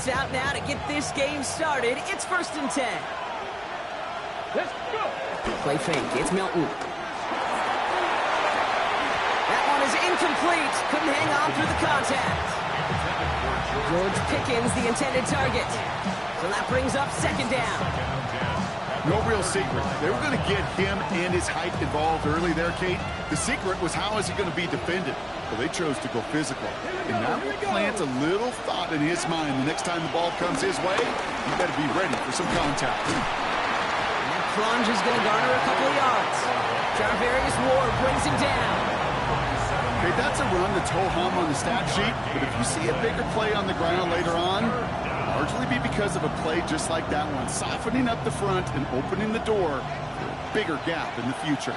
timeouts out now to get this game started. It's 1st and 10. Let's go. Play fake. It's Milton. That one is incomplete. Couldn't hang on through the contact. George Pickens, the intended target. So that brings up 2nd down. No real secret. They were going to get him and his height involved early there, Kate. The secret was how is he going to be defended? Well, they chose to go physical. And that will plant a little thought in his mind. The next time the ball comes his way, you better be ready for some contact. And that plunge is going to garner a couple of yards. Jarvarius Ward brings him down. Okay, that's a run that's ho-hum on the stat sheet. But if you see a bigger play on the ground later on, largely be because of a play just like that one, softening up the front and opening the door for a bigger gap in the future.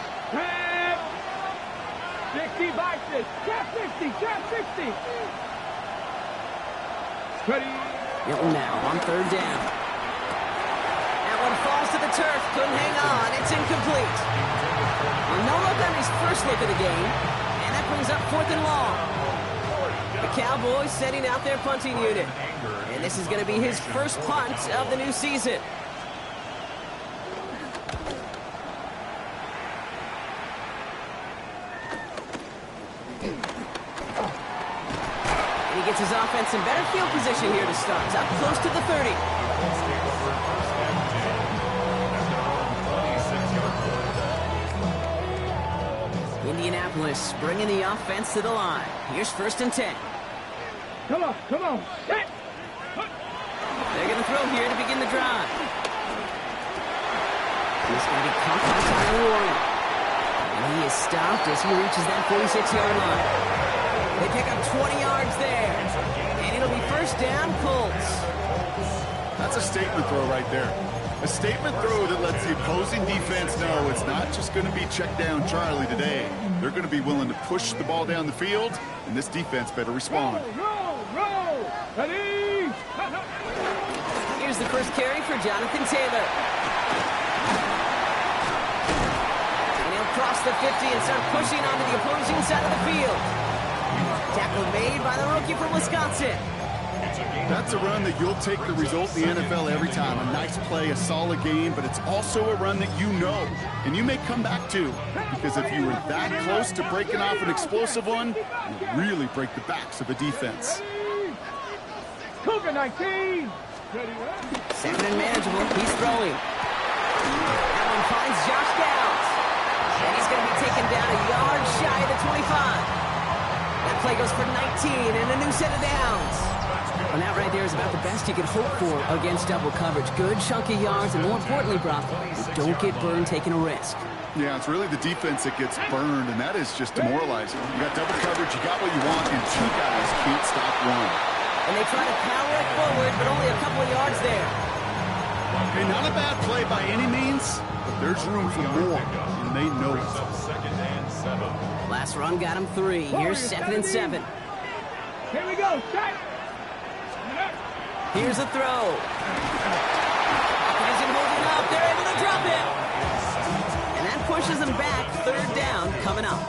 60 boxes. Trap 60. Trap 60. Ready. Milton now on 3rd down. That one falls to the turf. Couldn't hang on. It's incomplete. Well, no look on his first look of the game. And that brings up 4th and long. The Cowboys setting out their punting unit. And this is going to be his first punt of the new season. And he gets his offense in better field position here to start. It's up close to the 30. Indianapolis bringing the offense to the line. Here's 1st and 10. Come on. Come on. Set. They're going to throw here to begin the drive. He's going to be caught by Tyler Warren. And he is stopped as he reaches that 46-yard line. They pick up 20 yards there. And it'll be 1st down, Colts. That's a statement throw right there. A statement throw that lets the opposing defense know it's not just going to be check down Charlie today. They're going to be willing to push the ball down the field, and this defense better respond. Roll. Ready. Here's the first carry for Jonathan Taylor. And he'll cross the 50 and start pushing onto the opposing side of the field. Tackle made by the rookie from Wisconsin. That's a run that you'll take the result in the NFL every time. A nice play, a solid game, but it's also a run that you know, and you may come back to. Because if you were that close to breaking off an explosive one, you really break the backs of the defense. Cougar 19. 2nd and manageable. He's throwing. That one finds Josh Downs. And he's going to be taken down a yard shy of the 25. That play goes for 19 and a new set of downs. And that right there is about the best you could hope for against double coverage. Good chunky yards, and more importantly, Brock, you don't get burned taking a risk. Yeah, it's really the defense that gets burned, and that is just demoralizing. You got double coverage, you got what you want, and 2 guys can't stop one. And they try to power it forward, but only a couple of yards there. Okay, not a bad play by any means, but there's room for more, and they know it. Last run got him 3. Here's 2nd and 7. Here we go. Set. Here's a throw. He isn't holding up. They're able to drop him. And that pushes them back. 3rd down coming up.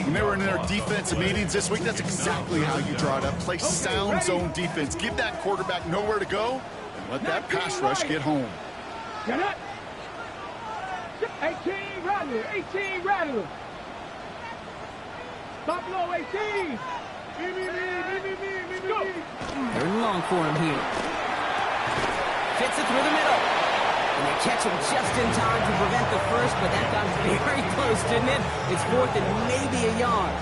When they were in their defensive meetings this week, that's exactly how you draw it up. Play sound zone defense. Give that quarterback nowhere to go, and let that pass rush get home. Get up. 18 Rattler. 18 Rattler. Stop low 18. Go. 3rd and long for him here. Fits it through the middle. And they catch him just in time to prevent the first, but that got very close, didn't it? It's 4th and maybe a yard.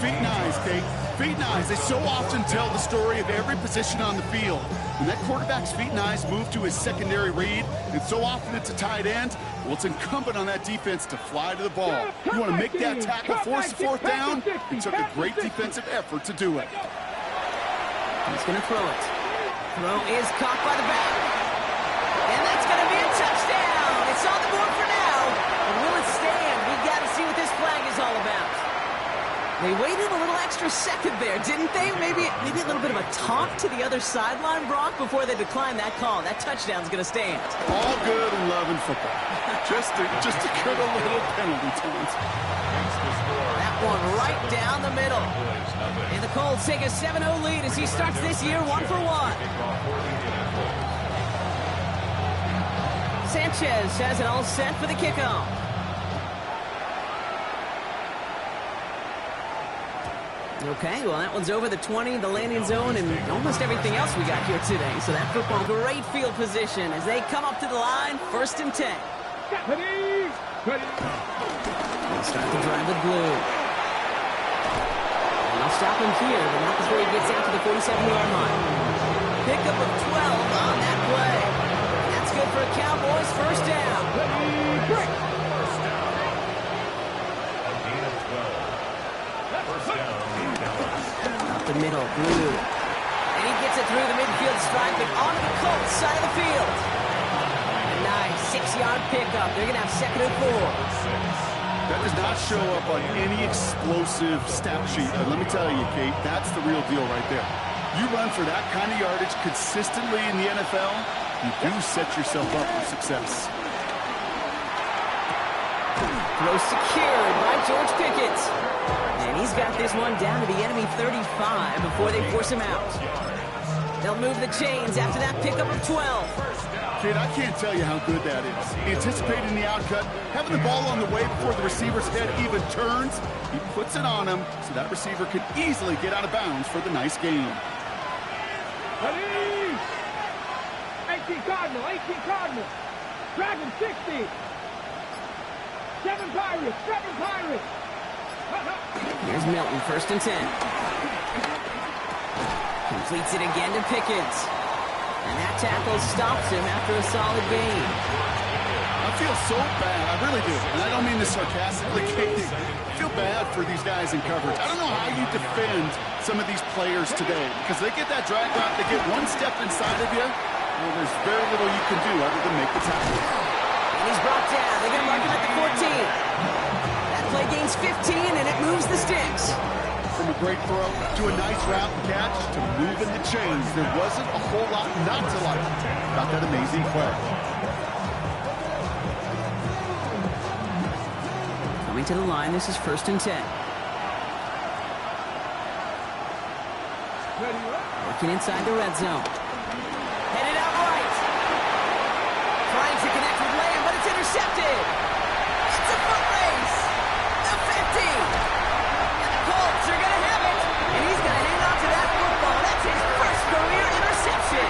Feet and eyes, Kate. Feet and eyes. They so often tell the story of every position on the field. When that quarterback's feet and eyes move to his secondary read, and so often it's a tight end, well, it's incumbent on that defense to fly to the ball. You want to make that tackle, force the 4th down. It took a great defensive effort to do it. He's going to throw it. Throw is caught by the back. And that's going to be a touchdown. It's on the board for now. And will it stand? We've got to see what this flag is all about. They waited a little extra second there, didn't they? Maybe a little bit of a taunt to the other sideline, Brock, before they declined that call. That touchdown's going to stand. All good and love in football. just a good little penalty taunt. That one right down the middle. And the Colts take a 7-0 lead as he starts this year 1-for-1. Sanchez has it all set for the kickoff. Okay, well, that one's over the 20, the landing zone, and almost everything else we got here today. So that football, great field position as they come up to the line, 1st and 10. Ready. Ready. They'll start the drive with blue. And they'll stop him here, but not before he gets out to the 47-yard line. Pickup of 12 on that play. That's good for a Cowboys 1st down. Ready. Break. Up the middle, blue. And he gets it through the midfield stripe and onto the Colts side of the field. A nice 6-yard pickup. They're going to have 2nd and 4. That does not show up on any explosive stat sheet. But let me tell you, Kate, that's the real deal right there. You run for that kind of yardage consistently in the NFL, you do set yourself up for success. Throw secured by George Pickett. And he's got this one down to the enemy 35 before they force him out. They'll move the chains after that pickup of 12. Kid, I can't tell you how good that is. Anticipating the outcut, having the ball on the way before the receiver's head even turns, he puts it on him so that receiver can easily get out of bounds for the nice gain. Ready. 18 Cardinal. 18 Cardinal. Dragon 60. 7 Pirates. 7 Pirates. Here's Milton, 1st and 10. Completes it again to Pickens. And that tackle stops him after a solid gain. I feel so bad. I really do. And I don't mean this sarcastically, Kate. I feel bad for these guys in coverage. I don't know how you defend some of these players today. Because they get that drag route, they get one step inside of you, well, there's very little you can do other than make the tackle. And he's brought down. They're going to mark him at the 14. That play gains 15, and it moves the sticks. From a great throw to a nice route and catch to moving the chains, there wasn't a whole lot not to like about that amazing play. Coming to the line, this is 1st and 10. Working inside the red zone. Headed out right. Trying to connect with Lamb, but it's intercepted. It's a foot race. The 50. And the Colts are going to have it. And he's going to hang on to that football. That's his first career interception.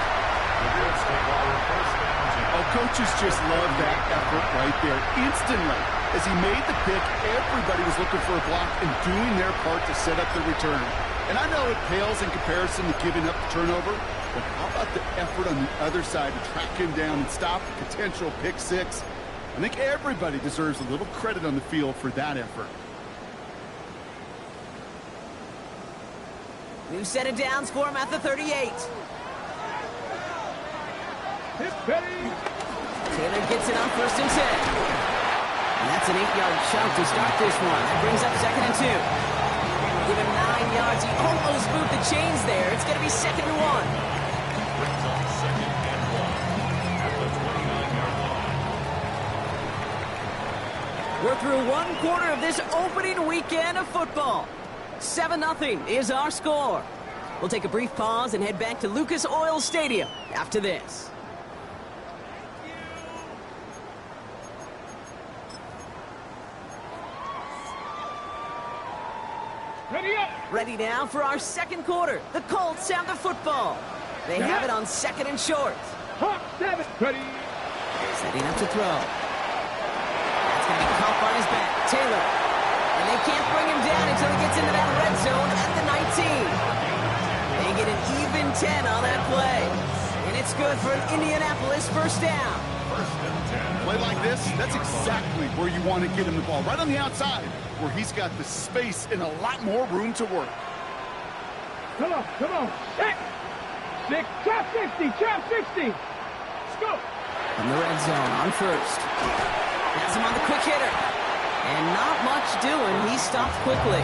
Oh, coaches just love that effort right there. Instantly, as he made the pick, everybody was looking for a block and doing their part to set up the return. And I know it pales in comparison to giving up the turnover, but how about the effort on the other side to track him down and stop the potential pick six? I think everybody deserves a little credit on the field for that effort. New set of downs for him at the 38. Taylor gets it on 1st and 10. And that's an 8-yard chunk to start this one. That brings up 2nd and 2. Give him 9 yards. He almost moved the chains there. It's going to be 2nd and 1. We're through one quarter of this opening weekend of football. 7-0 is our score. We'll take a brief pause and head back to Lucas Oil Stadium after this. Ready up. Ready now for our 2nd quarter. The Colts have the football. They have it on 2nd and short. Hawk 7. Ready. Setting up to throw. That's going to be caught on his back. Taylor. And they can't bring him down until he gets into that red zone at the 19. They get an even 10 on that play. And it's good for an Indianapolis 1st down. Play like this, that's exactly where you want to get him the ball. Right on the outside, where he's got the space and a lot more room to work. Come on, come on. 6. Trap 60, trap 60. Let's go. From the red zone on 1st. Has him on the quick hitter. And not much doing. He stopped quickly.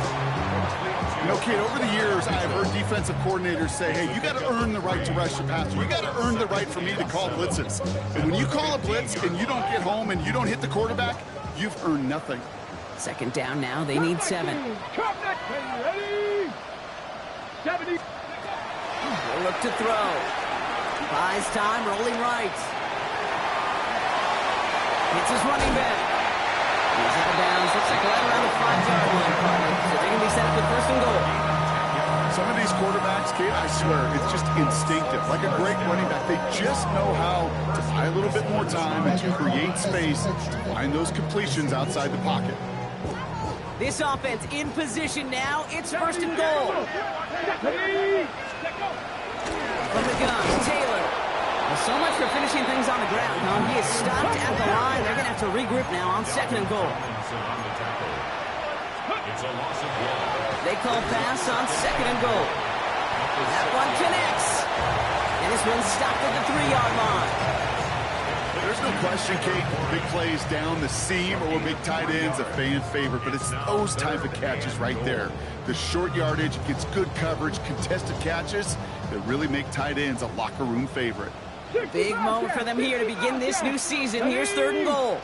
You know, kid, over the years, I've heard defensive coordinators say, hey, you got to earn the right to rush your passer. You got to earn the right for me to call blitzes. And when you call a blitz and you don't get home and you don't hit the quarterback, you've earned nothing. Second down now. They need 7. Ready? 70. They'll look to throw. Buys time, rolling right. Hits his running back. He's out of bounds. Looks like right around the 5-yard line. So they're going to be set up with first and goal. Some of these quarterbacks, Kate, I swear, it's just instinctive. Like a great running back, they just know how to buy a little bit more time and to create space, find those completions outside the pocket. This offense in position now. It's first and goal. From the gun, Taylor. Well, so much for finishing things on the ground, huh? He is stopped at the line. They're going to have to regroup now on second and goal. They call pass on second and goal. That one connects. And this one's stopped at the 3-yard line. There's no question, Kate, big plays down the seam or big tight ends, a fan favorite, but it's those type of catches right there. The short yardage, gets good coverage, contested catches that really make tight ends a locker room favorite. Big moment for them here to begin this new season. Here's third and goal.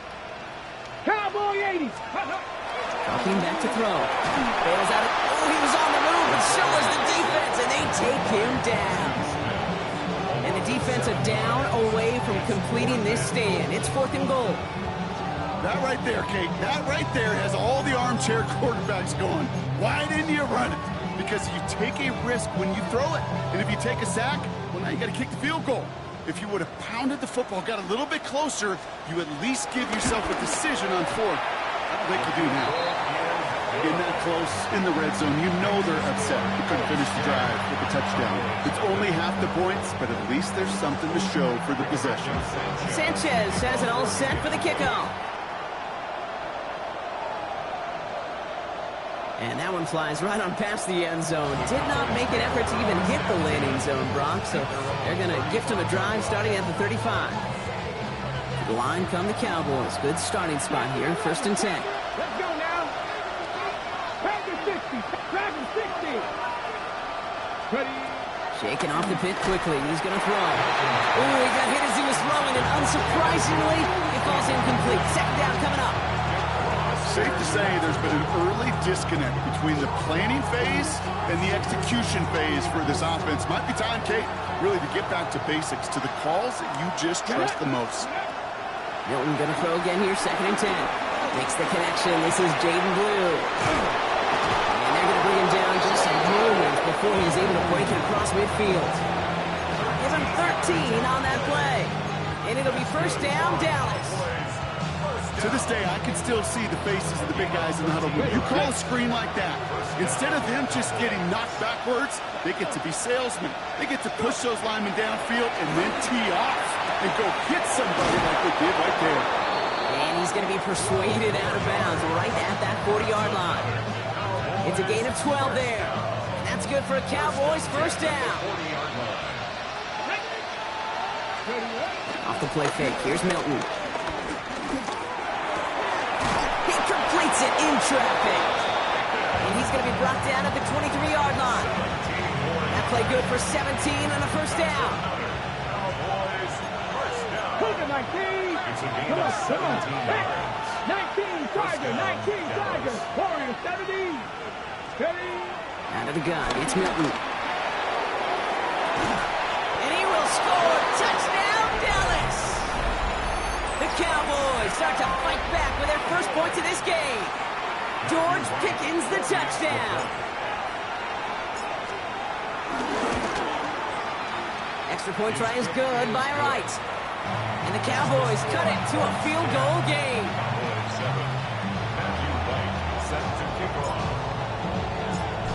Cowboy 80. Dropping back to throw. Bails out. Oh, he was on the move, and so was the defense, and they take him down. And the defense a down away from completing this stand. It's fourth and goal. That right there, Kate, that right there has all the armchair quarterbacks going. Why didn't you run it? Because you take a risk when you throw it. And if you take a sack, well, now you got to kick the field goal. If you would have pounded the football, got a little bit closer, you at least give yourself a decision on fourth. I don't think you do now. Getting that close in the red zone, you know they're upset. You couldn't finish the drive with a touchdown. It's only half the points, but at least there's something to show for the possession. Sanchez has it all set for the kickoff. And that one flies right on past the end zone. Did not make an effort to even hit the landing zone, Brock. So they're going to gift him a drive starting at the 35. The line come the Cowboys. Good starting spot here. First and 10. Let's go now. Packers 60. Packers 60. Ready. Shaking off the pit quickly. He's going to throw. Ooh, he got hit as he was throwing, and unsurprisingly, it falls incomplete. Second down coming up. Safe to say there's been an early disconnect between the planning phase and the execution phase for this offense. Might be time, Kate, really to get back to basics, to the calls that you just trust the most. Milton going to throw again here, second and 10. Makes the connection. This is Jaden Blue. And they're going to bring him down just a moment before he's able to break it across midfield. Give him 13 on that play. And it'll be first down, Dallas. To this day, I can still see the faces of the big guys in the huddle. You call a screen like that, instead of them just getting knocked backwards, they get to be salesmen. They get to push those linemen downfield and then tee off and go hit somebody like they did right there. And he's going to be persuaded out of bounds right at that 40-yard line. It's a gain of 12 there. And that's good for a Cowboys first down. Off the play fake. Here's Milton. He completes it in traffic. And he's going to be brought down at the 23-yard line. That play good for 17 and a first down. Cougar 19. Come on. 19 Tiger. 19 Tiger. Warrior 70. Ready. Out of the gun. It's Milton. And he will score. Touchdown, Dallas. The Cowboys start to fight back with their first points of this game. George Pickens the touchdown. Extra point try is good by Wright. And the Cowboys cut it to a field goal game.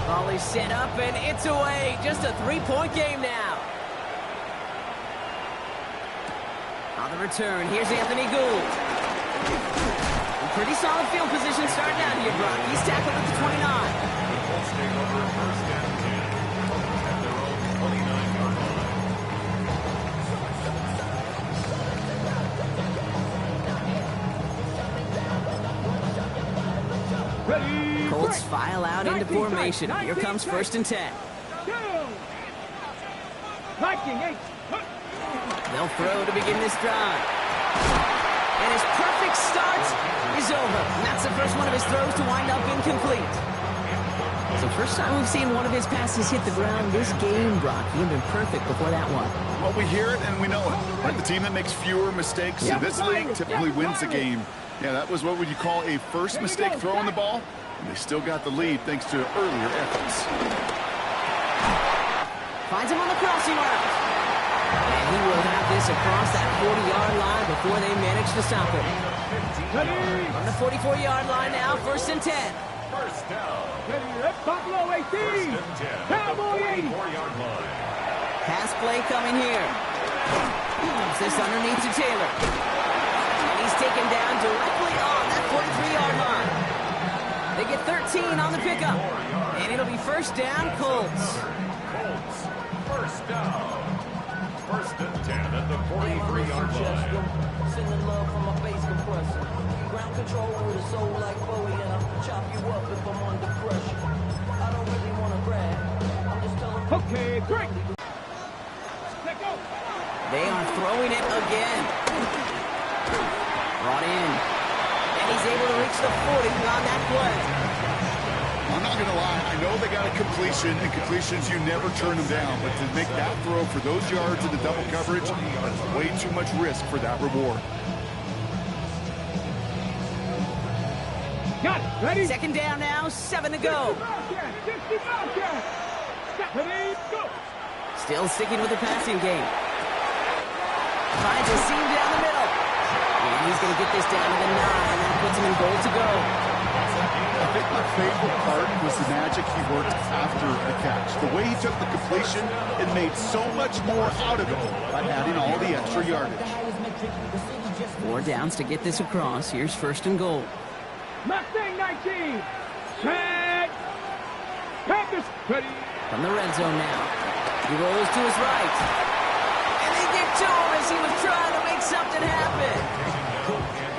Ball is set up and it's away. Just a 3-point game now. On the return, here's Anthony Gould. Pretty solid field position starting out here, Brock. He's tackled at the 29. Ready. Colts file out into formation. Here comes first and 10. Viking 8. They'll throw to begin this drive. And his perfect start is over. And that's the first one of his throws to wind up incomplete. So first time we've seen one of his passes hit the ground this game, Brock. He had been perfect before that one. Well, we hear it and we know it. Right? The team that makes fewer mistakes in this league typically wins the game. Yeah, that was what would you call a first mistake throwing the ball. And they still got the lead thanks to earlier efforts. Finds him on the crossing route. And he will have this across that 40-yard line before they manage to stop him. On the 44-yard line now, 1st and 10. First down. Buffalo 18. Cowboy 80. Pass play coming here. Moves this underneath to Taylor. And he's taken down directly on that 43-yard line. They get 13 on the pickup. And it'll be first down, Colts. First down. 1st and 10 at the 43-yard line. Sending love from my bass compressor. Ground control with a soul like Bowie, and I'll chop you up if I'm under pressure. I don't really want to brag. I'm just telling you. Okay, great. Let go. They are throwing it again. Brought in. And he's able to reach the 40 on that play. I'm not going to lie. I know they got a completion, and completions, you never turn them down. But to make that throw for those yards in the double coverage, that's way too much risk for that reward. Got it. Ready? Second down now, 7 to go. 50 Bobcat. Ready, go. Still sticking with the passing game. Finds a seam down the middle. And he's going to get this down to the 9. That puts him in goal to go. I think my favorite part was the magic he worked after the catch. The way he took the completion and made so much more out of it by adding all the extra yardage. 4 downs to get this across. Here's 1st and goal. Mustang 19. Check. Panthers. Ready. From the red zone now. He rolls to his right. And they get to him as he was trying to make something happen.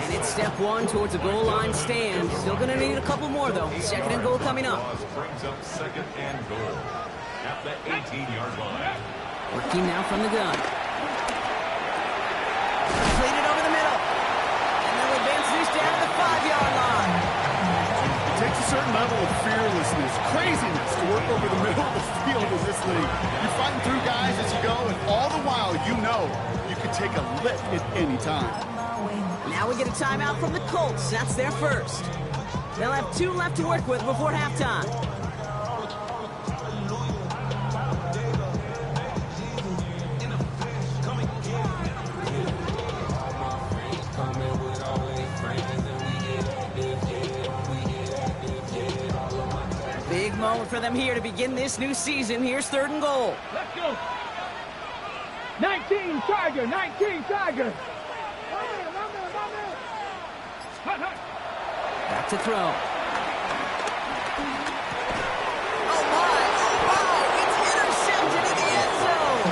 And it's step 1 towards a goal line stand. Still going to need a couple more, though. 2nd and goal coming up. Brings up 2nd and goal at the 18-yard line. Working now from the gun. Completed over the middle. And they'll advance this down to the 5-yard line. It takes a certain level of fearlessness, craziness to work over the middle of the field in this league. You're fighting through guys as you go, and all the while you know you can take a lick at any time. Now we get a timeout from the Colts. That's their first. They'll have 2 left to work with before halftime. Big moment for them here to begin this new season. Here's 3rd and goal. Let's go. 19 Tiger. 19 Tiger. Back to throw. Oh my, it's intercepted in the end zone.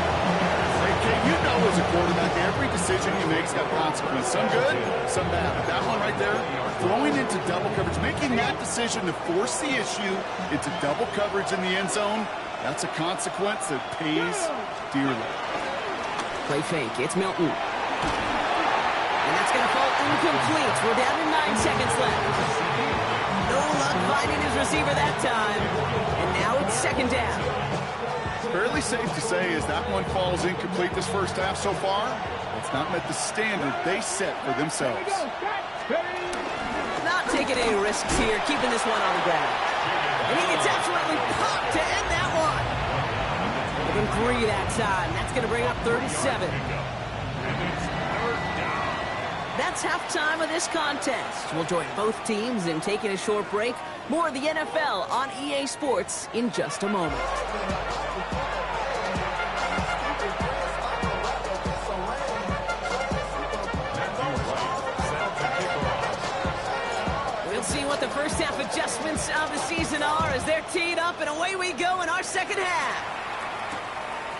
Hey, Kate, you know as a quarterback, every decision you make's got consequence. Some good, some bad. But that one right there, throwing into double coverage, making that decision to force the issue into double coverage in the end zone, that's a consequence that pays dearly. Play fake, it's Milton. And that's going to fall incomplete. We're down to 9 seconds left. No luck finding his receiver that time. And now it's 2nd down. Fairly safe to say as that one falls incomplete this first half so far, it's not met the standard they set for themselves. Not taking any risks here, keeping this one on the ground. And he gets absolutely popped to end that one. Within 3 that time. That's going to bring up 37. That's halftime of this contest. We'll join both teams in taking a short break. More of the NFL on EA Sports in just a moment. We'll see what the first half adjustments of the season are as they're teed up, and away we go in our second half.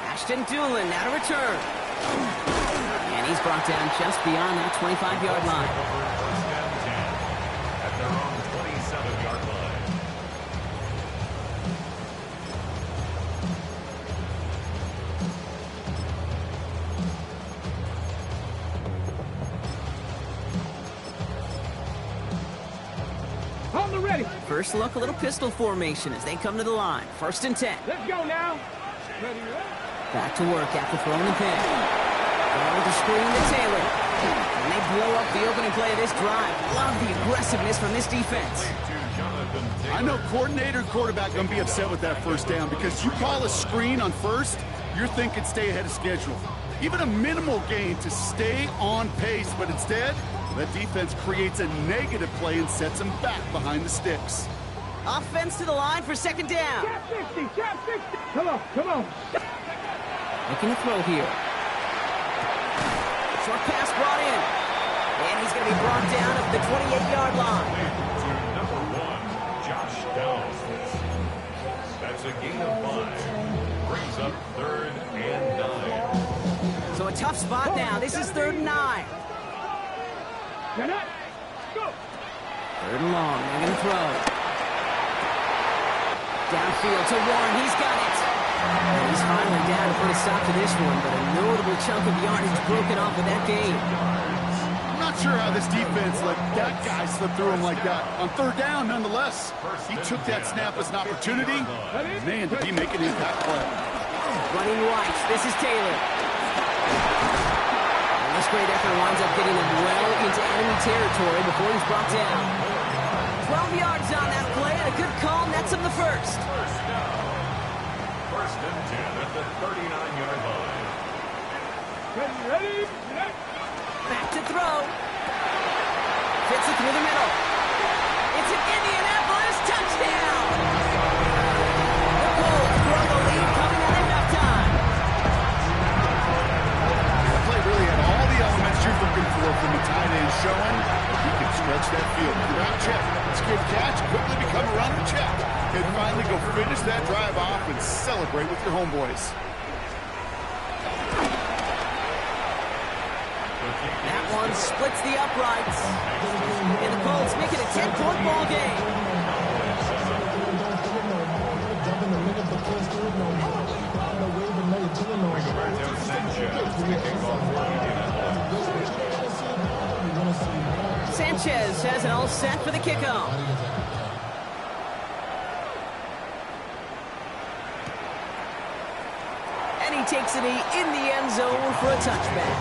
Ashton Doolin now to return. And he's brought down just beyond that 25-yard line. At their own 27-yard line. ready. First look, a little pistol formation as they come to the line. 1st and 10. Let's go now. Ready, ready. Back to work after throwing the pin. Going with the screen to Taylor. And they blow up the opening play of this drive. Love the aggressiveness from this defense. I know coordinator and quarterback going to be upset with that first down because you call a screen on first, you're thinking stay ahead of schedule. Even a minimal gain to stay on pace, but instead, that defense creates a negative play and sets them back behind the sticks. Offense to the line for 2nd down. Trap 60, trap 60. Come on, come on. Looking to throw here. Short pass brought in. And he's going to be brought down at the 28-yard line. Number 1, Josh Downs. That's a gain of 5. Brings up 3rd and 9. So a tough spot now. This is 3rd and 9. You're not. Go. 3rd and long. They're going to throw. Downfield to Warren. He's got it. And he's finally down to put a stop to this one, but a notable chunk of yardage broken off with that gain. I'm not sure how this defense let that guy slip through him like that. On 3rd down, nonetheless, he took that snap as an opportunity. Man, did he make an impact play. Running right. This is Taylor. And this great effort winds up getting him well into enemy territory before he's brought down. 12 yards on that play, and a good call nets him the first. 1st and 10 at the 39-yard line. Ready, ready, ready. Back to throw. Fits it through the middle. It's an Indianapolis touchdown. The Colts grow the lead coming out at halftime. That play really had all the elements you're looking for from a tight end showing. He can stretch that field. Route check. Skip catch. Quickly become a runner check. And finally go finish that drive off and celebrate with your homeboys. That one splits the uprights. And the Colts make it a 10-point ball game. Sanchez has it all set for the kickoff. And he takes it in the end zone for a touchback.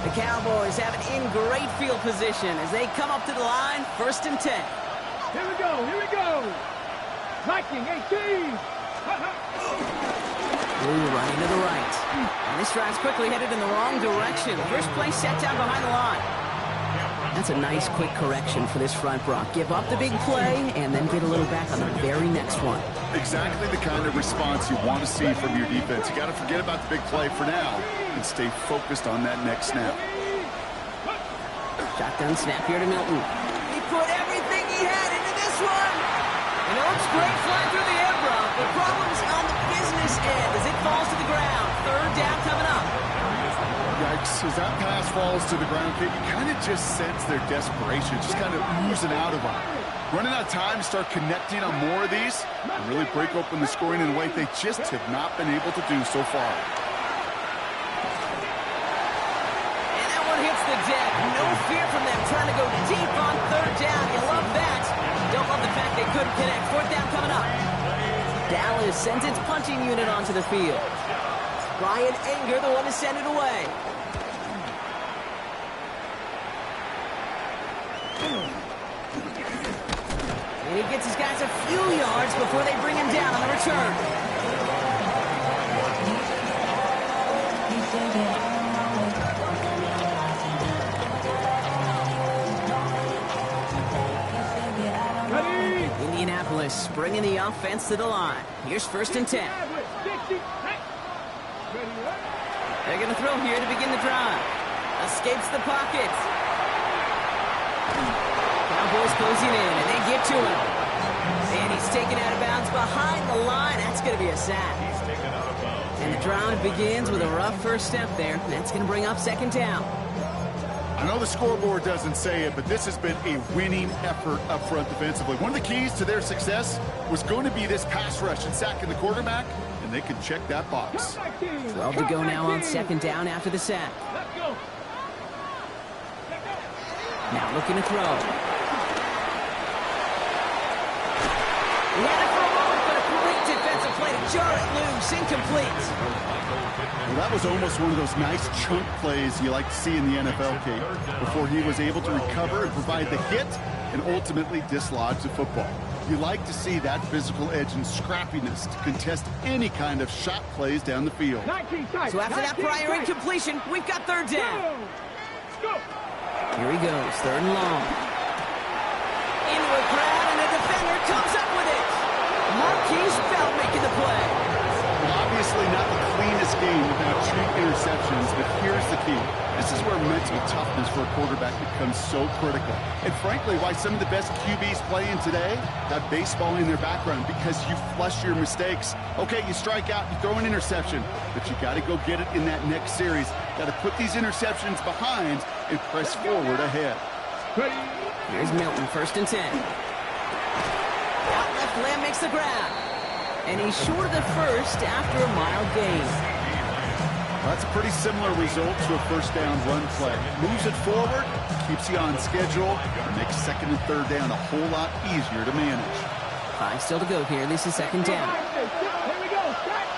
The Cowboys have it in great field position as they come up to the line, 1st and 10. Here we go, here we go. Viking 18. Blue running to the right. And this drive's quickly headed in the wrong direction. First play set down behind the line. That's a nice quick correction for this front, Brock. Give up the big play and then get a little back on the very next one. Exactly the kind of response you want to see from your defense. You got to forget about the big play for now and stay focused on that next snap. Shotgun snap here to Milton. He put everything he had into this one. And it looks great flying through the air, Brock. The problem's on the business end as it falls to the ground. 3rd down coming up. Yikes, as that pass falls to the ground, you kind of just sense their desperation, just kind of oozing out of them. Running out of time to start connecting on more of these and really break open the scoring in a way they just have not been able to do so far. And that one hits the deck. No fear from them trying to go deep on 3rd down. You love that. Don't love the fact they couldn't connect. 4th down coming up. Dallas sends its punching unit onto the field. Brian Anger, the one to send it away. And he gets his guys a few yards before they bring him down on the return. Ready. Indianapolis bringing the offense to the line. Here's 1st and 10. They're going to throw here to begin the drive. Escapes the pocket. Cowboys closing in, and they get to him. And he's taken out of bounds behind the line. That's going to be a sack. And the drive begins with a rough first step there. That's going to bring up 2nd down. I I know the scoreboard doesn't say it, but this has been a winning effort up front defensively. One of the keys to their success was going to be this pass rush and sacking the quarterback, and they can check that box. 12 to go now on second down after the sack. Let's go. Now looking to throw. He had it for a moment, but a great defensive play to jar it loose. Incomplete. Well, that was almost one of those nice chunk plays you like to see in the NFL, Kate, before he was able to recover and provide the hit and ultimately dislodge the football. You like to see that physical edge and scrappiness to contest any kind of shot plays down the field. So after that prior incompletion, we've got third down. Let's go. Here he goes, third and long. Into a crowd, and a defender comes up with it. Marquise Bell making the play. Well, obviously not the cleanest game without 2 interceptions, but here's the key. This is where mental toughness for a quarterback becomes so critical. And frankly, why some of the best QBs playing today got baseball in their background, because you flush your mistakes. Okay, you strike out, you throw an interception, but you got to go get it in that next series. Got to put these interceptions behind and press forward ahead. Here's Milton, first and 10. Out left, Lamb makes the grab. And he's short of the first after a mild gain. That's a pretty similar result to a first down run play. Moves it forward, keeps you on schedule, and makes second and third down a whole lot easier to manage. 5 still to go here. This is second down. Here we go. Set.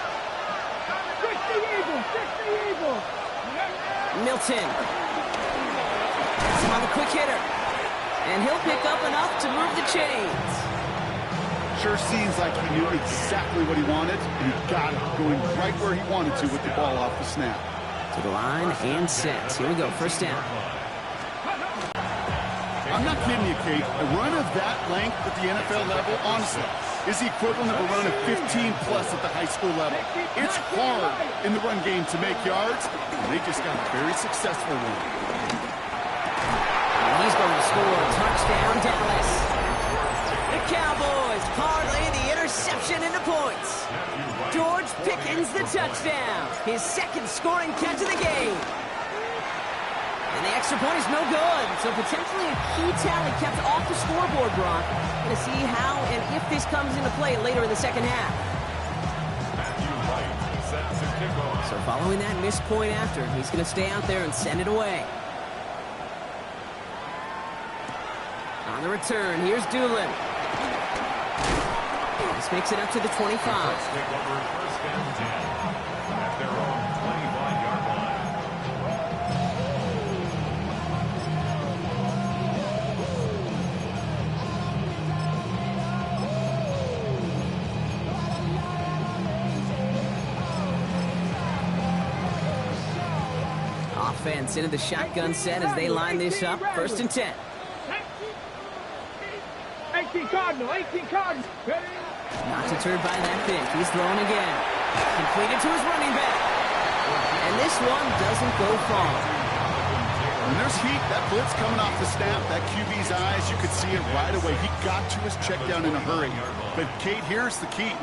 60 Eagles. 60 Eagles. Milton. That's on a quick hitter. And he'll pick up enough to move the chains. Sure seems like he knew exactly what he wanted, and he got it, going right where he wanted to with the ball off the snap. To the line and set. Here we go, first down. I'm not kidding you, Kate. A run of that length at the NFL level, honestly, is the equivalent of a run of 15-plus at the high school level. It's hard in the run game to make yards, and they just got a very successful one. And he's going to score a touchdown, Dallas. The Cowboys parlay the interception into points. George Pickens the touchdown. His second scoring catch of the game. And the extra point is no good. So potentially a key tally kept off the scoreboard, Brock. Going to see how and if this comes into play later in the second half. So following that missed point after, he's going to stay out there and send it away. On the return, here's Doolin. This makes it up to the 25. Take over first and 10 at their own 25-yard line. Offense into the shotgun set as they line this up. First and 10. 18 Cardinal. 18 Cardinal. Ready? Not deterred by that pick. He's throwing again. Completed to his running back. And this one doesn't go far. When there's heat, that blitz coming off the snap, that QB's eyes, you could see it right away. He got to his check down in a hurry. But, Kate, here's the key.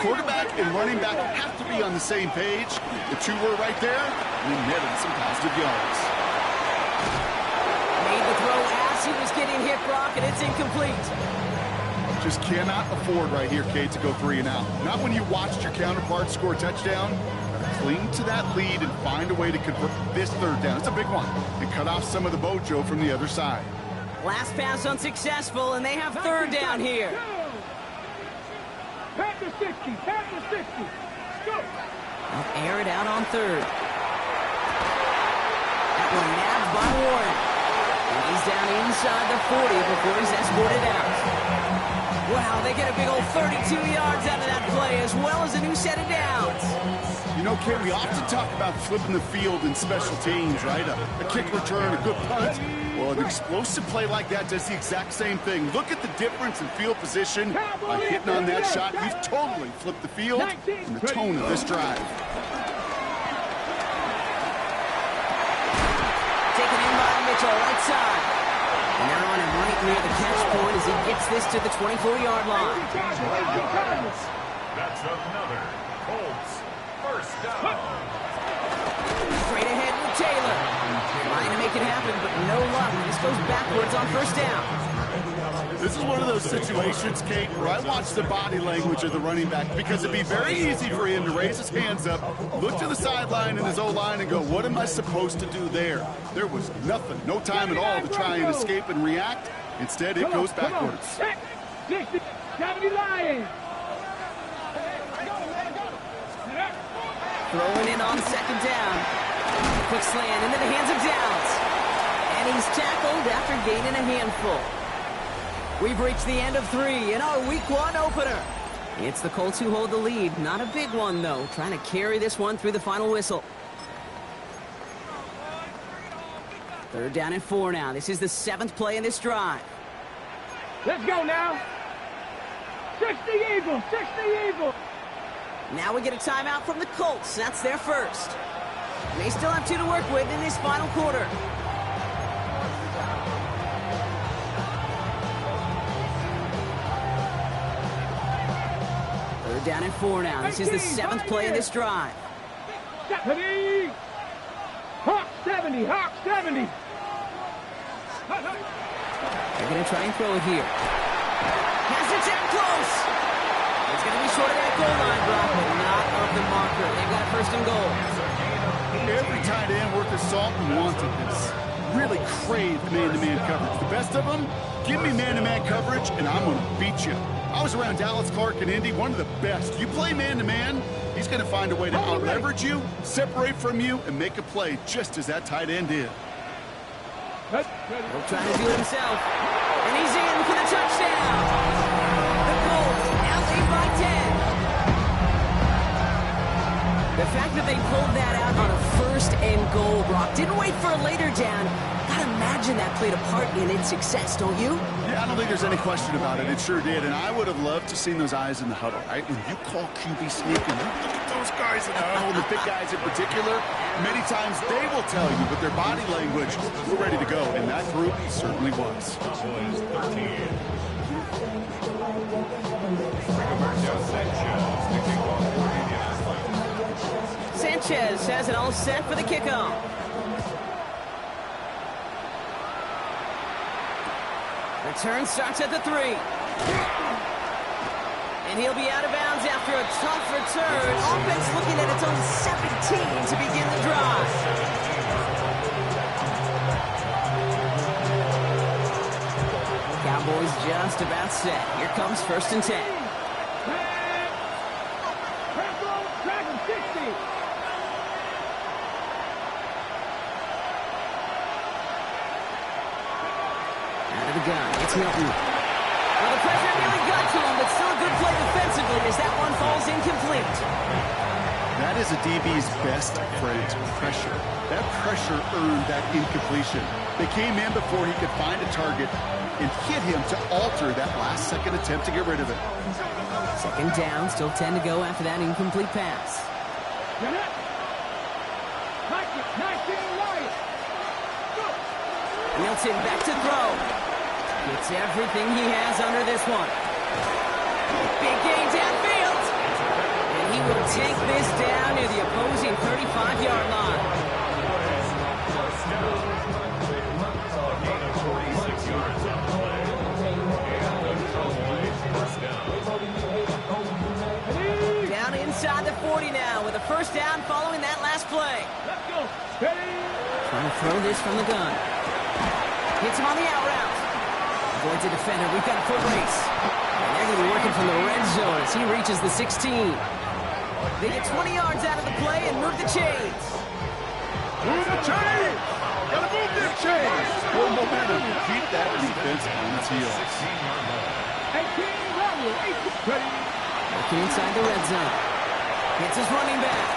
Quarterback and running back have to be on the same page. The two were right there, and he netted some positive yards. Made the throw as he was getting hit, Brock, and it's incomplete. Just cannot afford right here, Kate, to go 3 and out. Not when you watched your counterpart score a touchdown. Gotta cling to that lead and find a way to convert this third down. It's a big one. And cut off some of the mojo from the other side. Last pass unsuccessful, and they have third down here. Panther 60. Panther 60. Go. They'll air it out on third. That one nabbed by Warren. And he's down inside the 40 before he's escorted out. Wow, they get a big old 32 yards out of that play, as well as a new set of downs. You know, Kate, we often talk about flipping the field in special teams, right? A kick return, a good punt. Well, an explosive play like that does the exact same thing. Look at the difference in field position. By hitting on that shot, you've totally flipped the field and the tone of this drive. Taken in by Mitchell, right side. And they're on him right near the catch point as he gets this to the 24-yard line. That's another Colts first down. Straight ahead with Taylor. Trying to make it happen, but no luck. This goes backwards on first down. This is one of those situations, Kate, where I watch the body language of the running back because it'd be very easy for him to raise his hands up, look to the sideline in his O-line and go, what am I supposed to do there? There was nothing, no time at all to try and escape and react. Instead, it goes backwards. 60, 70 Lions. Throwing in on second down. Quick slant into the hands of Downs. And he's tackled after gaining a handful. We've reached the end of 3 in our Week 1 opener. It's the Colts who hold the lead. Not a big one, though. Trying to carry this one through the final whistle. 3rd down and 4 now. This is the 7th play in this drive. Let's go now. 60 Eagles, 60 Eagles. Now we get a timeout from the Colts. That's their first. They still have 2 to work with in this final quarter. Down and 4 now. This is the 7th play in this drive. 70. Hawk 70. Hawk 70. They're going to try and throw it here. Has it down close. It's going to be short of that goal line, Brock, but not of the marker. They've got 1st and goal. Every tight end worth his salt and wanted this. Really craved man-to-man coverage. The best of them, give me man-to-man coverage, and I'm going to beat you. I was around Dallas Clark and Indy, one of the best. You play man-to-man, he's going to find a way to out-leverage you, separate from you, and make a play just as that tight end did. He'll try to do it himself. And he's in for the touchdown. The Colts now lead by 10. The fact that they pulled that out on a 1st and goal, Brock, didn't wait for a later down. Gotta imagine that played a part in its success, don't you? Yeah, I don't think there's any question about it. It sure did. And I would have loved to seen those eyes in the huddle, right? When you call QB sneak and you look at those guys in the huddle, the big guys in particular, many times they will tell you, but their body language, we're ready to go. And that group certainly was. Sanchez has it all set for the kickoff. Return starts at the 3. And he'll be out of bounds after a tough return. Offense looking at its own 17 to begin the drive. Cowboys just about set. Here comes 1st and 10. Gun. It's Milton. Well, the pressure nearly got to him, but still a good play defensively as that one falls incomplete. That is a DB's best friend, pressure. That pressure earned that incompletion. They came in before he could find a target and hit him to alter that last-second attempt to get rid of it. 2nd down, still 10 to go after that incomplete pass. Milton back to throw. It's everything he has under this one. Big gain downfield. And he will take this down near the opposing 35-yard line. Down inside the 40 now with a 1st down following that last play. Let's go. Trying to throw this from the gun. Hits him on the out route. Avoids a defender. We've got a foot race. And they're going to be working from the red zone as he reaches the 16. They get 20 yards out of the play and move the chains. Move the chains! Gotta move them chains! Full momentum. Keep that defense on its heels. Working inside the red zone. Hits his running back.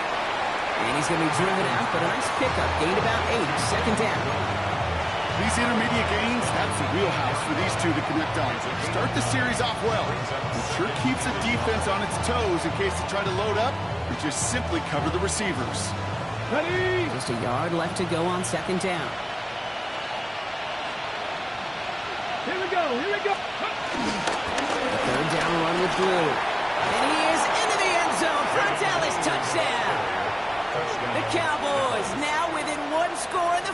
And he's going to be driven out, but a nice pickup. Gained about 8. 2nd down. These intermediate gains, that's the wheelhouse for these two to connect on. Start the series off well. It sure keeps the defense on its toes in case they try to load up or just simply cover the receivers. Ready? Just a yard left to go on 2nd down. Here we go. Here we go. The 3rd down run with Blue. And he is into the end zone. Frontalis touchdown. The Cowboys now within 1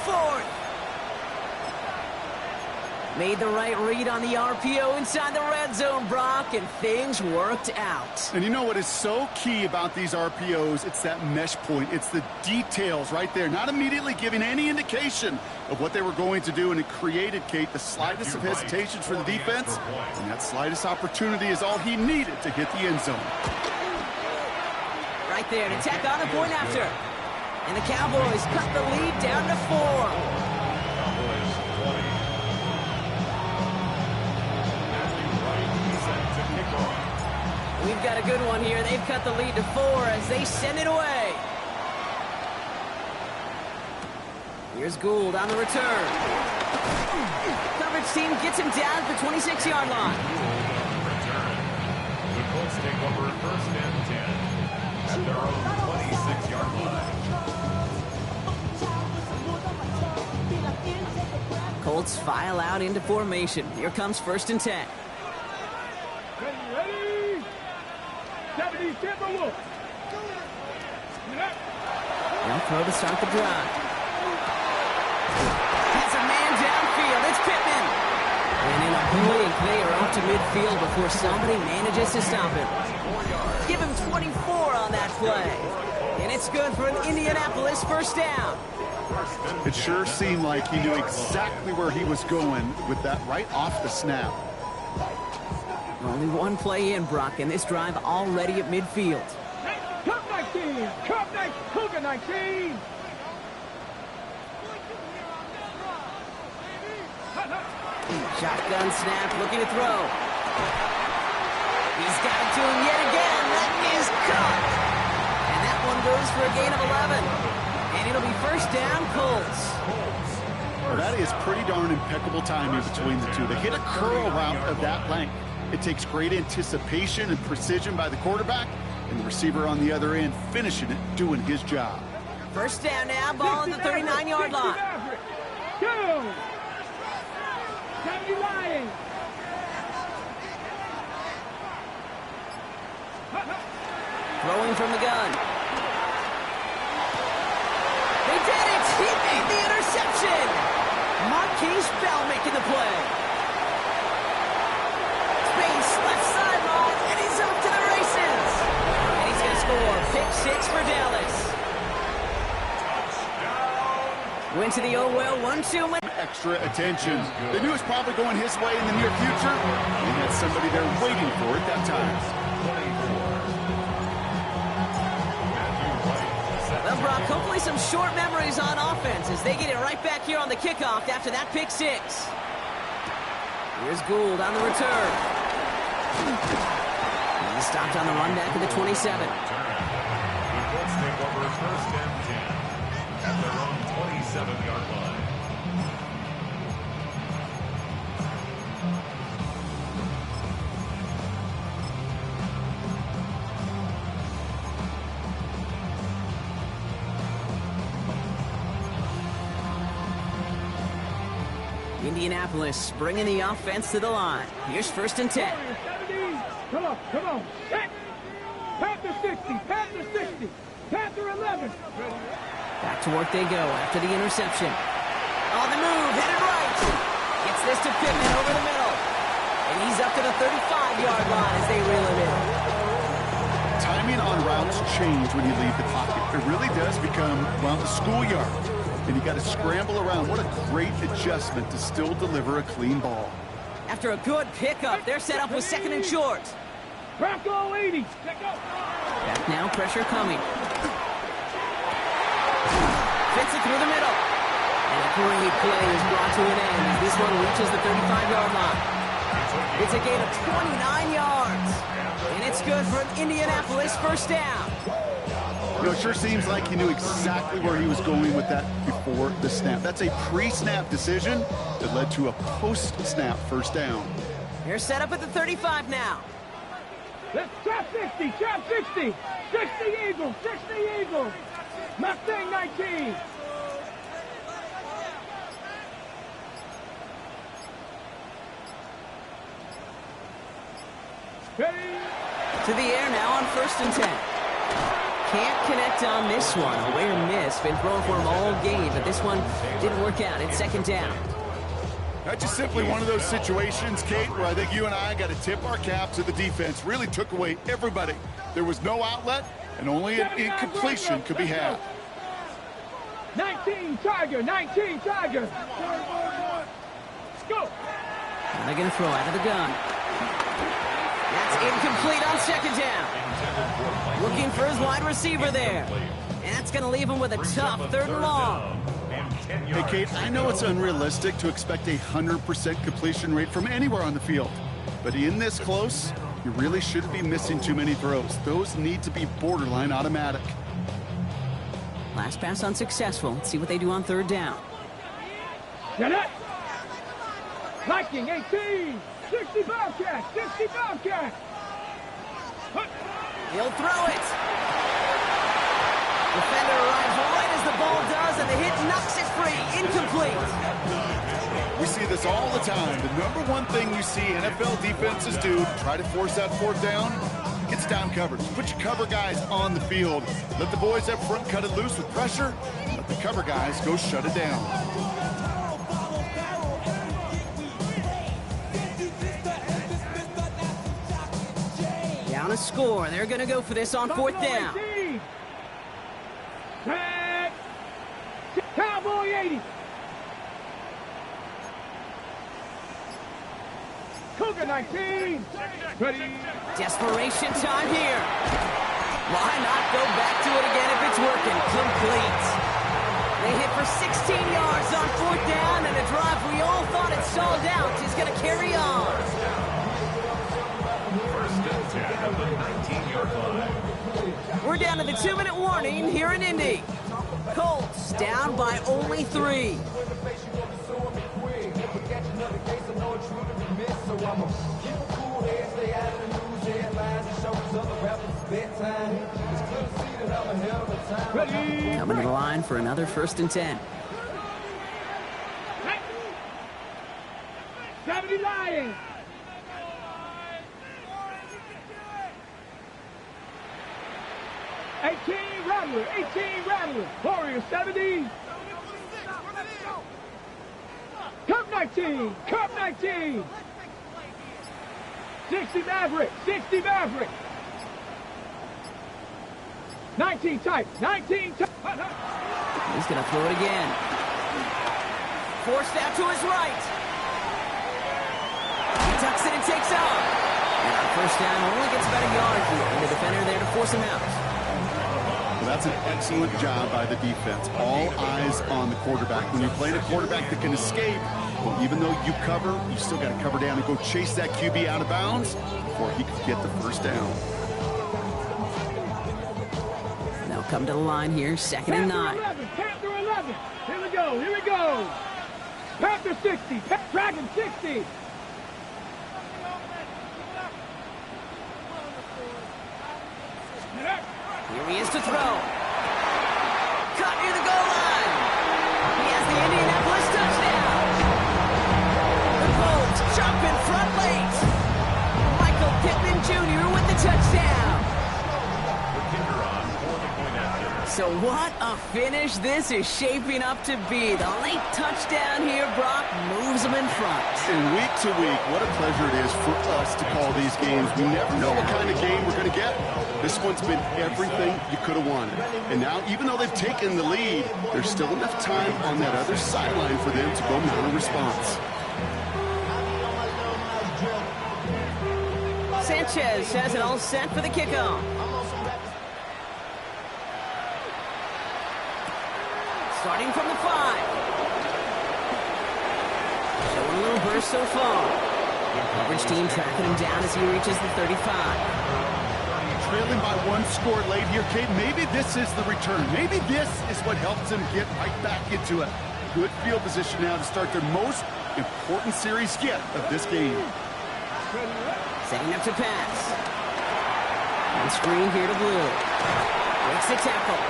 fourth. Made the right read on the RPO inside the red zone, Brock, and things worked out. And you know what is so key about these RPOs? It's that mesh point. It's the details right there, not immediately giving any indication of what they were going to do, and it created, Kate, the slightest of hesitations for the defense, and that slightest opportunity is all he needed to hit the end zone. Right there to tack on the point after. And the Cowboys cut the lead down to 4. We've got a good one here. They've cut the lead to 4 as they send it away. Here's Gould on the return. Coverage team gets him down at the 26-yard line. Return. The Colts take over first and 10 at their own 26-yard line. Colts file out into formation. Here comes first and 10. Ready? 70 Timberwolves. They'll throw to start the drive. Has a man downfield. It's Pittman. And in a blink, they are off to midfield before somebody manages to stop him. Give him 24 on that play. And it's good for an Indianapolis first down. It sure seemed like he knew exactly where he was going with that right off the snap. Only one play in, Brock, and this drive already at midfield. Cup 19! Cup 19! Cougar 19! Shotgun snap, looking to throw. He's got it to him yet again. That is caught. And that one goes for a gain of 11. And it'll be first down, Colts. Well, that is pretty darn impeccable timing between the two. They hit a curl route of that length. It takes great anticipation and precision by the quarterback, and the receiver on the other end finishing it, doing his job. First down now, ball at the 39-yard line. Go! 70 Lions! Throwing from the gun. They did it! He made the interception! Marquise Bell making the play. Space, left sideline, and he's off to the races. And he's going to score. Pick 6 for Dallas. Went to the well 1-2 win. Extra attention. They knew it was probably going his way in the near future. They had somebody there waiting for it that time. Well, Brock, hopefully some short memories on offense as they get it right back here on the kickoff after that pick 6. Here's Gould on the return. He's stopped on the run back at the 27. The Colts take over first and 10 at their own 27-yard line. Indianapolis bringing the offense to the line. Here's first and 10. Come on, come on. Set. Panther 60, Panther 60, Panther 11. Back to work they go after the interception. On the move, headed right. Gets this to Pittman over the middle. And he's up to the 35-yard line as they reel him in. Timing on routes change when you leave the pocket. It really does become, well, the schoolyard. And you got to scramble around. What a great adjustment to still deliver a clean ball. After a good pickup, they're set up with second and short. Bronco 80. Back now, pressure coming. Fits it through the middle. And a great play is brought to an end as this one reaches the 35-yard line. It's a gain of 29 yards. And it's good for an Indianapolis first down. You know, it sure seems like he knew exactly where he was going with that before the snap. That's a pre-snap decision that led to a post-snap first down. They're set up at the 35 now. Let's trap 60, trap 60. 60 Eagles, 60 Eagles. Mustang 19. Ready? To the air now on first and 10. Can't connect on this one. Away or miss. Been throwing for him all game, but this one didn't work out. It's second down. That's just simply one of those situations, Kate, where I think you and I got to tip our cap to the defense. Really took away everybody. There was no outlet, and only an incompletion could be had. 19 Tiger, 19 Tiger. Let's go. They're going to throw out of the gun. That's incomplete on second down. Looking for his wide receiver there. And that's going to leave him with a tough 3rd and long. Hey, Kate, I know it's unrealistic to expect a 100% completion rate from anywhere on the field. But in this close, you really shouldn't be missing too many throws. Those need to be borderline automatic. Last pass unsuccessful. Let's see what they do on 3rd down. Get it. Viking 18. 60 Bobcat. 60 Bobcat. He'll throw it. Defender arrives right as the ball does, and the hit knocks it free. Incomplete. We see this all the time. The number one thing you see NFL defenses do to try to force that 4th down, it's down coverage. Put your cover guys on the field. Let the boys up front cut it loose with pressure. Let the cover guys go shut it down. Down a score. They're going to go for this on 4th down. Tag. Cowboy 80. Cougar 19. Ready. Desperation time here. Why not go back to it again if it's working? Complete. They hit for 16 yards on 4th down, and a drive we all thought had stalled out is going to carry on. 1st and 10 at the 19-yard line. We're down to the 2-minute warning here in Indy. Colts down by only 3. Ready. Coming to the line for another 1st and 10. 70 Lions. Rattler, 18 Rattler. Warrior 70. Cup 19, Cup 19. 60 Maverick, 60 Maverick. 19 type, 19 type. He's going to throw it again. Forced out to his right. He tucks it and takes off. And on 1st down, only gets about a yard here. And the defender there to force him out. Well, that's an excellent job by the defense. All eyes on the quarterback. When you're playing a quarterback that can escape, well, even though you cover, you still got to cover down and go chase that QB out of bounds before he could get the 1st down. They'll come to the line here, 2nd and 9. Panther 11. Here we go, here we go. Panther 60, Dragon 60. Here he is to throw. Caught near the goal line. He has the Indianapolis touchdown. The Colts jump in front late. Michael Pittman Jr. with the touchdown. The kicker on for the point after. So what a finish this is shaping up to be. The late touchdown here, Brock, moves them in front. And week to week, what a pleasure it is for us to call these games. We never know what kind of game we're going to get. This one's been everything you could have wanted. And now, even though they've taken the lead, there's still enough time on that other sideline for them to go mount a response. Sanchez has it all set for the kickoff. Starting from the 5. Showing a little burst so far. Coverage team tracking him down as he reaches the 35. Trailing by 1 score late here, Kate. Maybe this is the return. Maybe this is what helps them get right back into a good field position now to start their most important series yet of this game. Setting up to pass. On screen here to Blue. Breaks the tackle.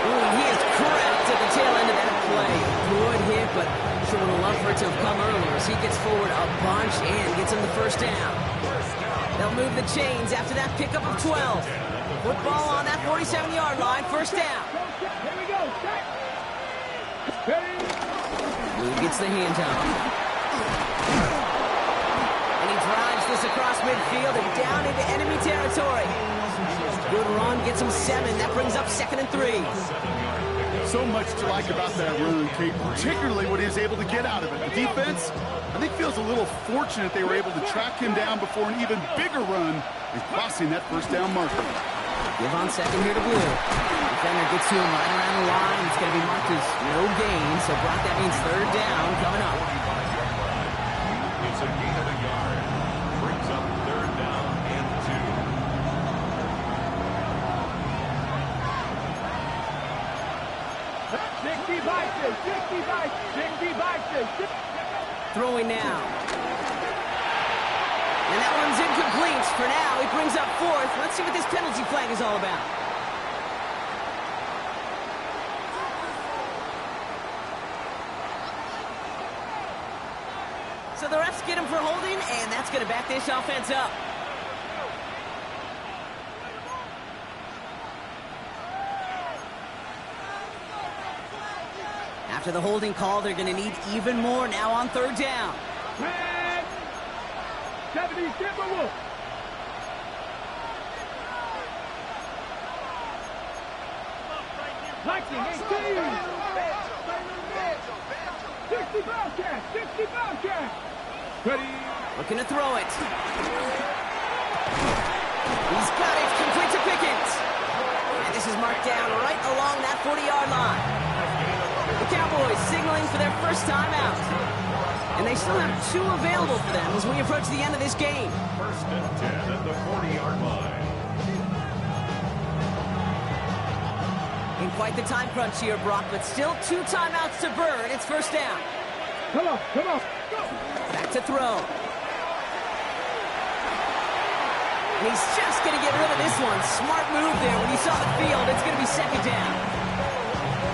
Ooh, he is cracked at the tail end of that play. Good hit, but sure would have loved for it to have come earlier as he gets forward a bunch and gets him the 1st down. They'll move the chains after that pickup of 12. Football on that 47-yard line, first down. Here we go. Set. Ready. Blue gets the handoff. And he drives this across midfield and down into enemy territory. Good run, gets him 7. That brings up 2nd and 3. So much to like about that run, Kate, particularly what he was able to get out of it. The defense, I think, feels a little fortunate they were able to track him down before an even bigger run and crossing that first down marker. Give on 2nd here to Blue. Defender gets to him right around the line. It's going to be marked as no gain, so Brock, that means 3rd down coming up. It's a gain of a yard. Brings up 3rd down and 2. Throwing now. And that one's incomplete. For now, he brings up 4th. Let's see what this penalty flag is all about. So the refs get him for holding, and that's going to back this offense up. After the holding call, they're going to need even more now on 3rd down. Red. 70 Timberwolves. Lightning 18. 60 Bobcats. 60 Bobcats. Ready. Looking to throw it. He's got it. Complete to Pickens. And this is marked down right along that 40-yard line. The Cowboys signaling for their first time out. And they still have 2 available for them as we approach the end of this game. 1st and 10 at the 40-yard line. In quite the time crunch here, Brock, but still 2 timeouts to burn. It's first down. Come on. Go. Back to throw. And he's just going to get rid of this one. Smart move there when he saw the field. It's going to be 2nd down.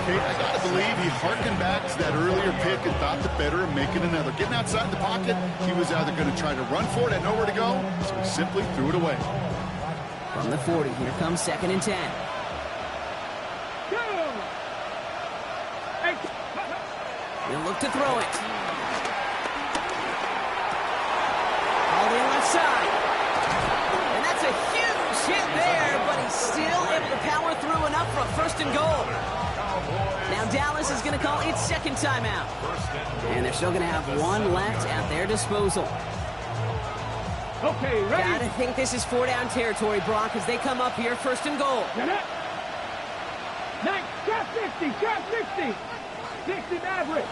Kate, I got to believe he harkened back to that earlier pick and thought the better of making another. Getting outside the pocket, he was either going to try to run for it, had nowhere to go, so he simply threw it away. From the 40, here comes 2nd and 10. He'll look to throw it. All the left side. And that's a huge hit there, but he's still able to power through enough for a 1st and goal. Now Dallas is going to call its 2nd timeout. And they're still going to have 1 left at their disposal. Okay, ready. Gotta think this is 4-down territory, Brock, as they come up here 1st and goal. Nice. Trap 60. 60 Maverick.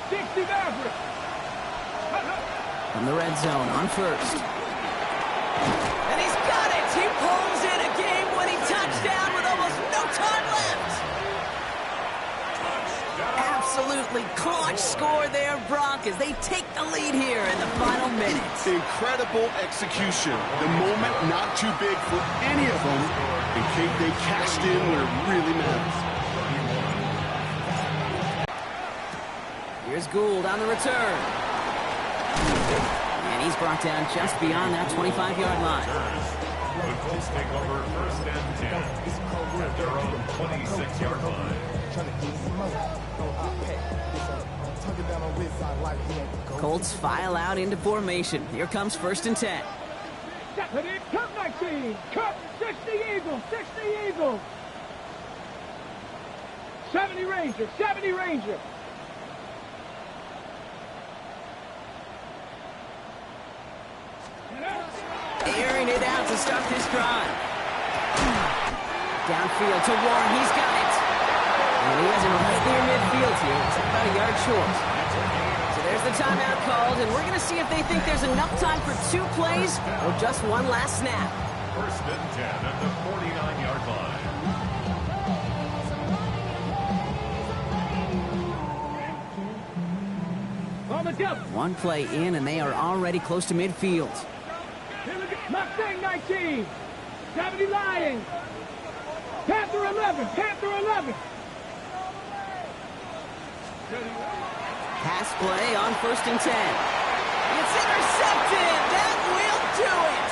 From the red zone on 1st. And he's got it. He pulls in a game-winning touchdown with almost no time left. Absolutely clutch score there, Brock, as they take the lead here in the final minutes. Incredible execution. The moment not too big for any of them. And Kate, they cashed in when it really matters. Here's Gould on the return. And he's brought down just beyond that 25-yard line. The Colts take over 1st and 10 at their own 26-yard line. Colts file out into formation. Here comes 1st and 10. Cut 19. Cut 60 Eagles. 60 Eagles. 70 Ranger. 70 Ranger. Airing it out to start this drive. Downfield to Warren. He's got it. And he has him right near midfield here. It's about a yard short. So there's the timeout called, and we're going to see if they think there's enough time for 2 plays or just 1 last snap. 1st and 10 at the 49-yard line. On the jump. 1 play in, and they are already close to midfield. Mustang 19. 70 Lions. Panther 11. Panther 11. Pass play on 1st and 10. It's intercepted. That will do it.